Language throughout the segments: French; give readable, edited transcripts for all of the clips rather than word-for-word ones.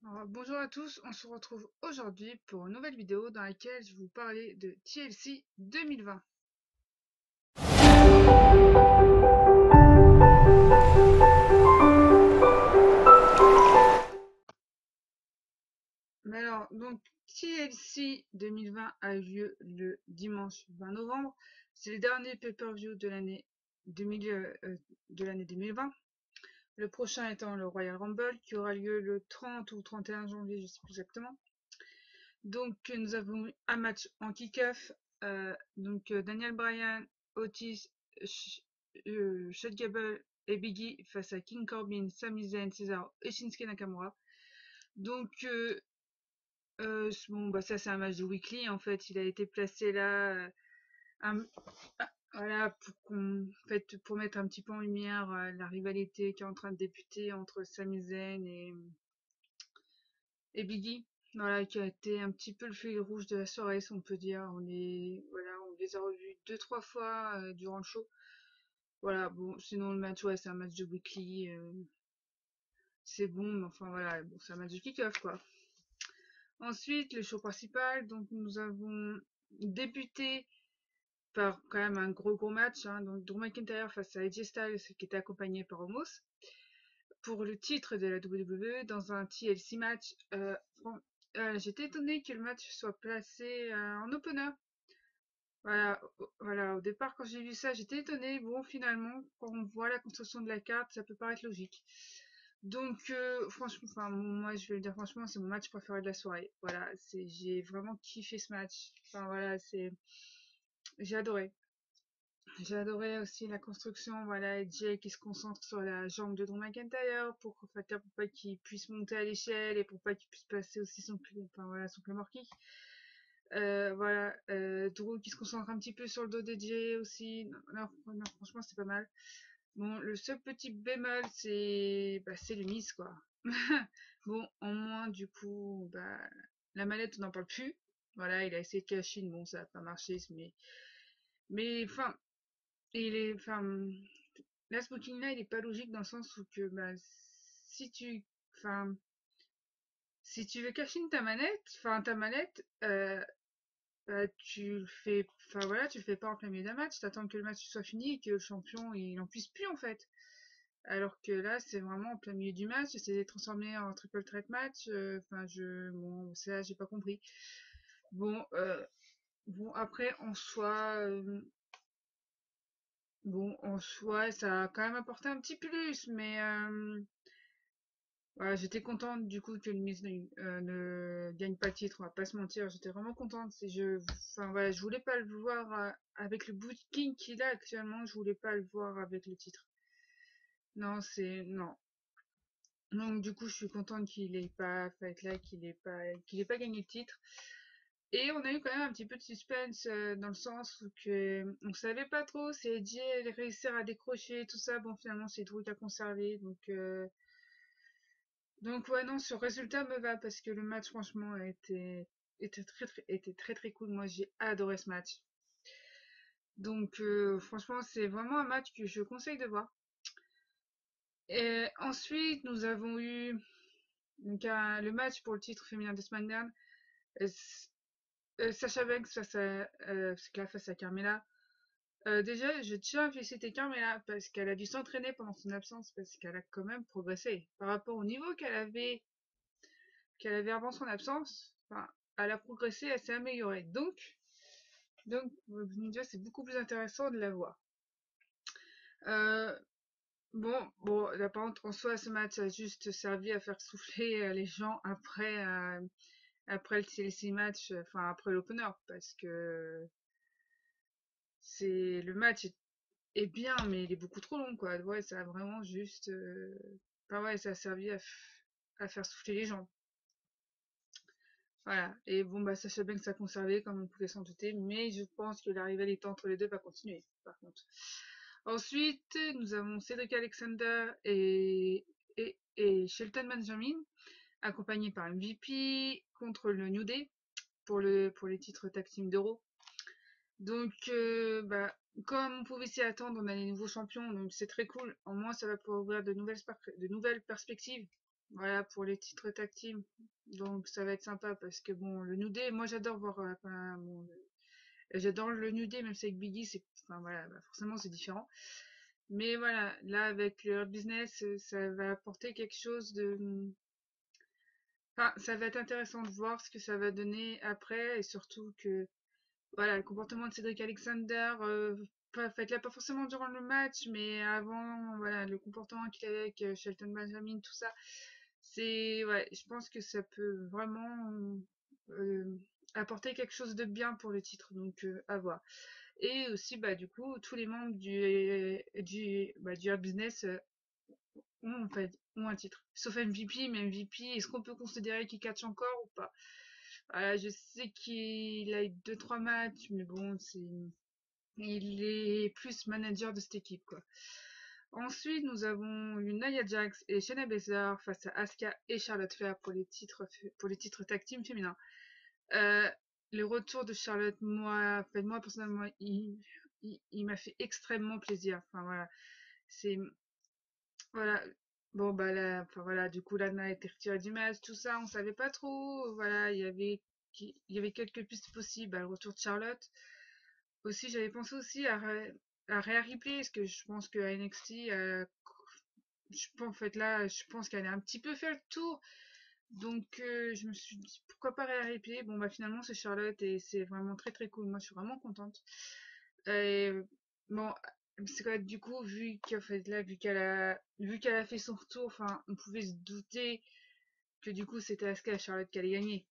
Alors, bonjour à tous, on se retrouve aujourd'hui pour une nouvelle vidéo dans laquelle je vais vous parler de TLC 2020. Mais alors, donc TLC 2020 a eu lieu le dimanche 20 novembre. C'est le dernier pay-per-view de l'année 2020. Le prochain étant le Royal Rumble qui aura lieu le 30 ou 31 janvier, je ne sais plus exactement. Donc nous avons eu un match en kick-off. Daniel Bryan, Otis, Chad Gable et Biggie face à King Corbin, Sami Zayn, Cesaro et Shinsuke Nakamura. Donc bon bah ça c'est un match de weekly en fait. Il a été placé là, voilà pour mettre un petit peu en lumière la rivalité qui est en train de débuter entre Sami Zayn et Biggie, voilà, qui a été un petit peu le fil rouge de la soirée, si on peut dire. On les a revus deux, trois fois durant le show. Voilà, bon, sinon le match, ouais, c'est un match de weekly, c'est bon, mais enfin voilà, bon, c'est un match de kick-off, quoi. Ensuite, le show principal, donc nous avons débuté par quand même un gros match, hein, donc Drew McIntyre face à AJ Styles, qui était accompagné par Omos, pour le titre de la WWE dans un TLC match. J'étais étonnée que le match soit placé en opener. Voilà, au départ, quand j'ai vu ça, j'étais étonnée. Bon, finalement, quand on voit la construction de la carte, ça peut paraître logique. Donc, franchement, enfin, moi, je vais le dire franchement, c'est mon match préféré de la soirée. Voilà, j'ai vraiment kiffé ce match. Enfin, voilà, j'ai adoré. J'ai adoré aussi la construction, voilà, Jay qui se concentre sur la jambe de Drew McIntyre pour pas qu'il puisse monter à l'échelle et pour pas qu'il puisse passer aussi son claymore kick. Drew qui se concentre un petit peu sur le dos de Jay aussi. Non, franchement, c'est pas mal. Bon, le seul petit bémol, c'est le miss, quoi. Bon, en moins, du coup, la manette, on n'en parle plus. Voilà, il a essayé de cacher, bon, ça n'a pas marché, enfin, enfin, là, ce booking-là, il est pas logique dans le sens où que, si tu, enfin, si tu veux cacher ta manette, tu le fais, enfin voilà, tu le fais pas en plein milieu d'un match, t'attends que le match soit fini et que le champion, il en puisse plus, en fait. Alors que là, c'est vraiment en plein milieu du match, c'est transformé en triple threat match, bon, ça, j'ai pas compris. Bon, après, en soi, ça a quand même apporté un petit plus, mais voilà, j'étais contente du coup que le Miz ne gagne pas le titre, on va pas se mentir, j'étais vraiment contente. Enfin voilà, je voulais pas le voir avec le booking qu'il a actuellement, je voulais pas le voir avec le titre. Non. Donc du coup, je suis contente qu'il ait pas fait là, qu'il ait pas gagné le titre. Et on a eu quand même un petit peu de suspense dans le sens où on savait pas trop si Edgy allait réussir à décrocher tout ça. Bon, finalement, c'est Drew qui a conservé. Donc ouais, non, ce résultat me va parce que le match, franchement, était très très cool. Moi, j'ai adoré ce match. Donc franchement, c'est vraiment un match que je conseille de voir. Et ensuite, nous avons eu le match pour le titre féminin de SmackDown. Euh, Sasha Banks face à Carmella. Déjà, je tiens à féliciter Carmella parce qu'elle a dû s'entraîner pendant son absence parce qu'elle a quand même progressé par rapport au niveau qu'elle avait avant son absence. Enfin, elle a progressé, elle s'est améliorée. Donc, Ninja, c'est beaucoup plus intéressant de la voir. Euh, bon, là, par contre, en soi, ce match a juste servi à faire souffler les gens après le TLC match, enfin après l'opener, parce que le match est bien, mais il est beaucoup trop long, quoi. Ouais, ça a vraiment juste, enfin ouais, ça a servi à faire souffler les gens. Voilà. Et bon, Sasha Banks a conservé, comme on pouvait s'en douter, mais je pense que la rivalité entre les deux va continuer, par contre. Ensuite, nous avons Cedric Alexander et Shelton Benjamin, accompagnés par MVP, contre le New Day, pour les titres tag team d'Euro. Donc, comme on pouvait s'y attendre, on a les nouveaux champions, donc c'est très cool. Au moins, ça va pouvoir ouvrir de nouvelles perspectives voilà, pour les titres tag team. Donc ça va être sympa parce que bon, le New Day, moi j'adore voir, enfin, bon, j'adore le New Day, même si avec Biggie, c'est, enfin voilà, bah, forcément c'est différent. Mais voilà, là avec le Hurt Business, ça va apporter quelque chose de, enfin, ça va être intéressant de voir ce que ça va donner après et surtout que voilà, le comportement de Cédric Alexander, pas, fait là, pas forcément durant le match, mais avant, voilà, le comportement qu'il avait avec Shelton Benjamin, tout ça, c'est, ouais, je pense que ça peut vraiment euh, apporter quelque chose de bien pour le titre, donc à voir. Et aussi, bah, du coup, tous les membres du Hurt Business ont, en fait, ont un titre. Sauf MVP, mais MVP, est-ce qu'on peut considérer qu'il catch encore ou pas? Voilà, je sais qu'il a eu 2-3 matchs, mais bon, il est plus manager de cette équipe, quoi. Ensuite, nous avons eu Nia Jax et Shayna Baszler face à Asuka et Charlotte Flair pour les titres tag team féminins. Euh, le retour de Charlotte, moi personnellement, il m'a fait extrêmement plaisir. Enfin voilà, c'est voilà. Bon bah là, enfin voilà, du coup Lana a été retirée du match, tout ça, on savait pas trop. Voilà, il y avait quelques pistes possibles. Bah, le retour de Charlotte. Aussi, j'avais pensé aussi à Rhea Ripley, parce que je pense que à NXT, je pense, en fait là, je pense qu'elle a un petit peu fait le tour. Donc je me suis dit pourquoi pas Rhea Ripley. Bon bah finalement c'est Charlotte et c'est vraiment très très cool. Moi je suis vraiment contente. Et bon, c'est quand même du coup vu qu'en fait là vu qu'elle a fait son retour, enfin on pouvait se douter que du coup c'était Asuka et Charlotte qui allait gagner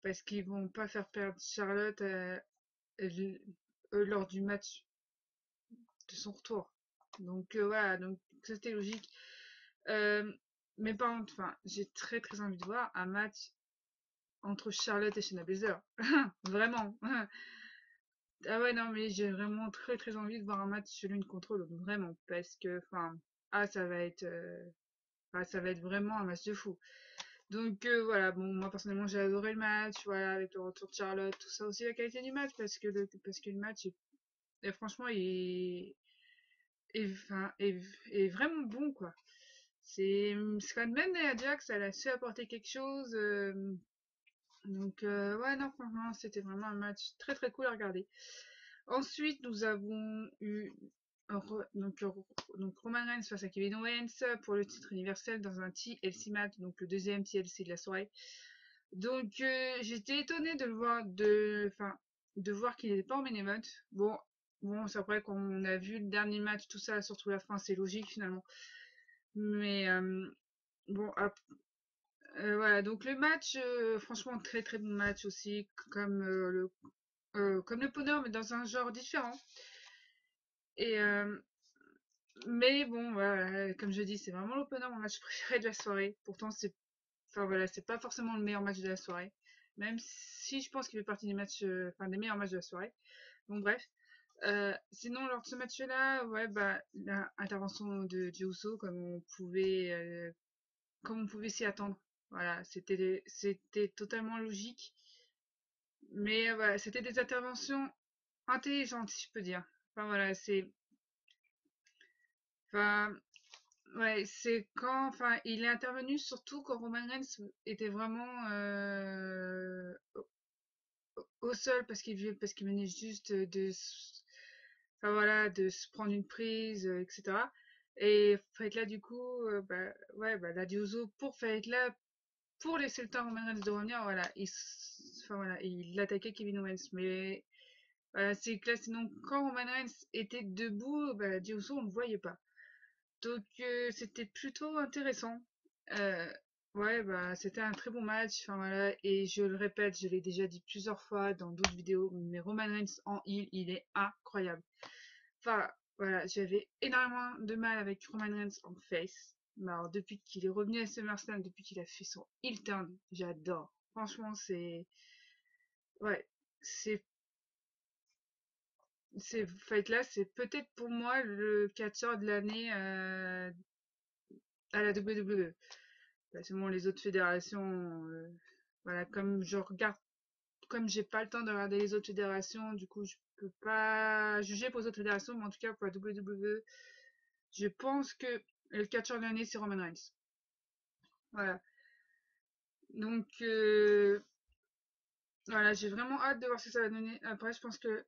parce qu'ils vont pas faire perdre Charlotte lors du match de son retour. Donc voilà, donc c'était logique. Euh, mais par contre, enfin, j'ai très très envie de voir un match entre Charlotte et Shayna Baszler. Vraiment. Ah ouais, non, mais j'ai vraiment très très envie de voir un match l'une contre l'autre. Vraiment. Parce que, enfin, ça va être, ça va être vraiment un match de fou. Donc voilà, bon, moi personnellement j'ai adoré le match, voilà, avec le retour de Charlotte, tout ça aussi, la qualité du match, parce que le match franchement, enfin, est vraiment bon, quoi. C'est quand même Nia Jax, elle a su apporter quelque chose. Donc, ouais, non, franchement, c'était vraiment un match très très cool à regarder. Ensuite, nous avons eu donc, donc Roman Reigns face à Kevin Owens pour le titre universel dans un TLC match, donc le deuxième TLC de la soirée. Donc, j'étais étonnée de le voir, enfin, de voir qu'il n'était pas en main event. Bon, c'est vrai qu'on a vu le dernier match, tout ça, surtout la fin, c'est logique finalement. Mais bon, voilà, donc le match, franchement, très très bon match aussi, comme le Ponor, mais dans un genre différent. Et mais bon, voilà, comme je dis, c'est vraiment l'opener, mon match préféré de la soirée. Pourtant, enfin voilà, c'est pas forcément le meilleur match de la soirée, même si je pense qu'il fait partie des matchs, enfin des meilleurs matchs de la soirée. Donc bref. Sinon, lors de ce match-là, ouais, bah, l'intervention de Uso, comme on pouvait s'y attendre. Voilà, c'était totalement logique. Mais voilà, c'était des interventions intelligentes, si je peux dire. Enfin voilà, enfin, ouais, c'est enfin, il est intervenu surtout quand Roman Reigns était vraiment au sol parce qu'il venait juste enfin voilà, de se prendre une prise, etc. Et Fight là du coup, bah ouais, bah la Dioso pour Fight là pour laisser le temps à Roman Reigns de revenir, voilà, enfin voilà, il attaquait Kevin Owens, mais voilà, c'est que là, sinon quand Roman Reigns était debout, bah Dioso on le voyait pas. Donc c'était plutôt intéressant. Euh, ouais, bah c'était un très bon match. Enfin voilà, et je le répète, je l'ai déjà dit plusieurs fois dans d'autres vidéos, mais Roman Reigns en heel, il est incroyable. Enfin voilà, j'avais énormément de mal avec Roman Reigns en face. Mais alors depuis qu'il est revenu à SummerSlam, depuis qu'il a fait son heel turn, j'adore. Franchement, ouais, c'est fait là, c'est peut-être pour moi le catcheur de l'année à la WWE. Bon, les autres fédérations, voilà, comme j'ai pas le temps de regarder les autres fédérations, du coup, je peux pas juger pour les autres fédérations, mais en tout cas, pour la WWE, je pense que le catcheur de l'année, c'est Roman Reigns. Voilà. Donc, voilà, j'ai vraiment hâte de voir ce que ça va donner. Après, je pense que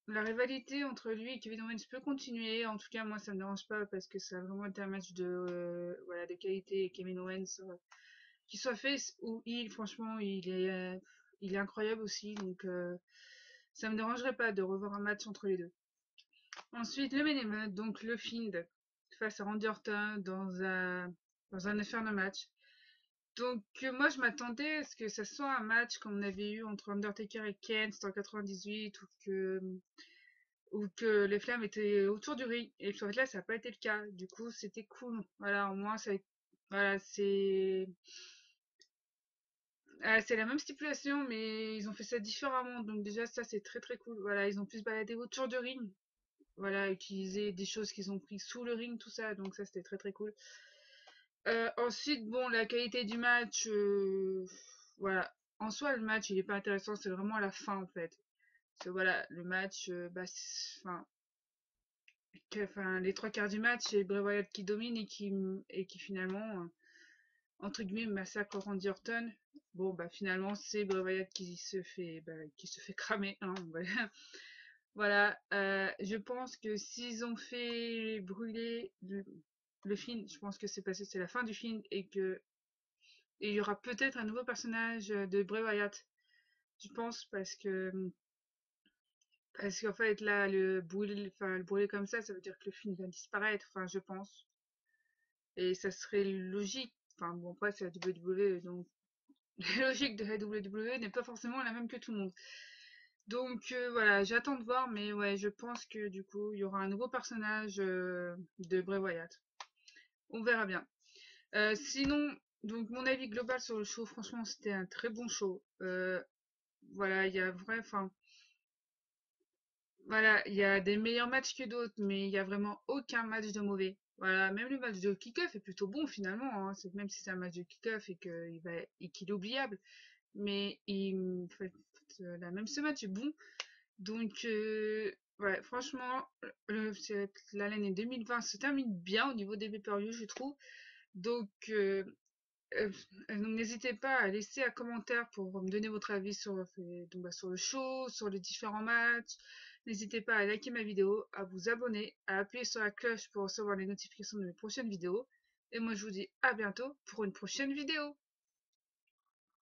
la rivalité entre lui et Kevin Owens peut continuer. En tout cas, moi, ça me dérange pas parce que ça a vraiment été un match de, voilà, de qualité. Et Kevin Owens, qu'il soit face ou heel, franchement, il est incroyable aussi. Donc, ça me dérangerait pas de revoir un match entre les deux. Ensuite, le main event, donc le Fiend face à Randy Orton dans un Inferno match. Donc, moi, je m'attendais à ce que ça soit un match comme on avait eu entre Undertaker et Kane, c'était en 98, ou que les flammes étaient autour du ring. Et puis en fait, là, ça n'a pas été le cas. Du coup, c'était cool. Voilà, au moins, voilà, c'est la même stipulation, mais ils ont fait ça différemment. Donc, déjà, ça, c'est très très cool. Voilà, ils ont pu se balader autour du ring. Voilà, utiliser des choses qu'ils ont pris sous le ring, tout ça. Donc, ça, c'était très très cool. Ensuite, bon, la qualité du match, voilà. En soi, le match, il est pas intéressant, c'est vraiment à la fin, en fait. Parce que voilà, le match, bah, enfin, les trois quarts du match, c'est Bray Wyatt qui domine et qui finalement, entre guillemets, massacre Randy Orton. Bon, bah, finalement, c'est Bray Wyatt qui se fait cramer, hein, voilà, je pense que s'ils ont fait brûler le film, je pense que c'est la fin du film et il y aura peut-être un nouveau personnage de Bray Wyatt. Je pense parce qu'en fait là le brûler comme ça veut dire que le film va disparaître. Enfin, je pense. Et ça serait logique. Enfin bon, après c'est la WWE, donc la logique de la WWE n'est pas forcément la même que tout le monde. Donc voilà, j'attends de voir, mais ouais, je pense que du coup il y aura un nouveau personnage de Bray Wyatt. On verra bien. Sinon, donc mon avis global sur le show, franchement, c'était un très bon show. Voilà, voilà, il y a des meilleurs matchs que d'autres, mais il y a vraiment aucun match de mauvais. Voilà, même le match de kick-off est plutôt bon finalement, hein. Même si c'est un match de kick-off et qu'il est oubliable, mais même ce match est bon. Donc, ouais, franchement, l'année 2020 se termine bien au niveau des pay-per-view, je trouve. Donc, euh, donc n'hésitez pas à laisser un commentaire pour me donner votre avis sur le show, sur les différents matchs. N'hésitez pas à liker ma vidéo, à vous abonner, à appuyer sur la cloche pour recevoir les notifications de mes prochaines vidéos. Et moi je vous dis à bientôt pour une prochaine vidéo.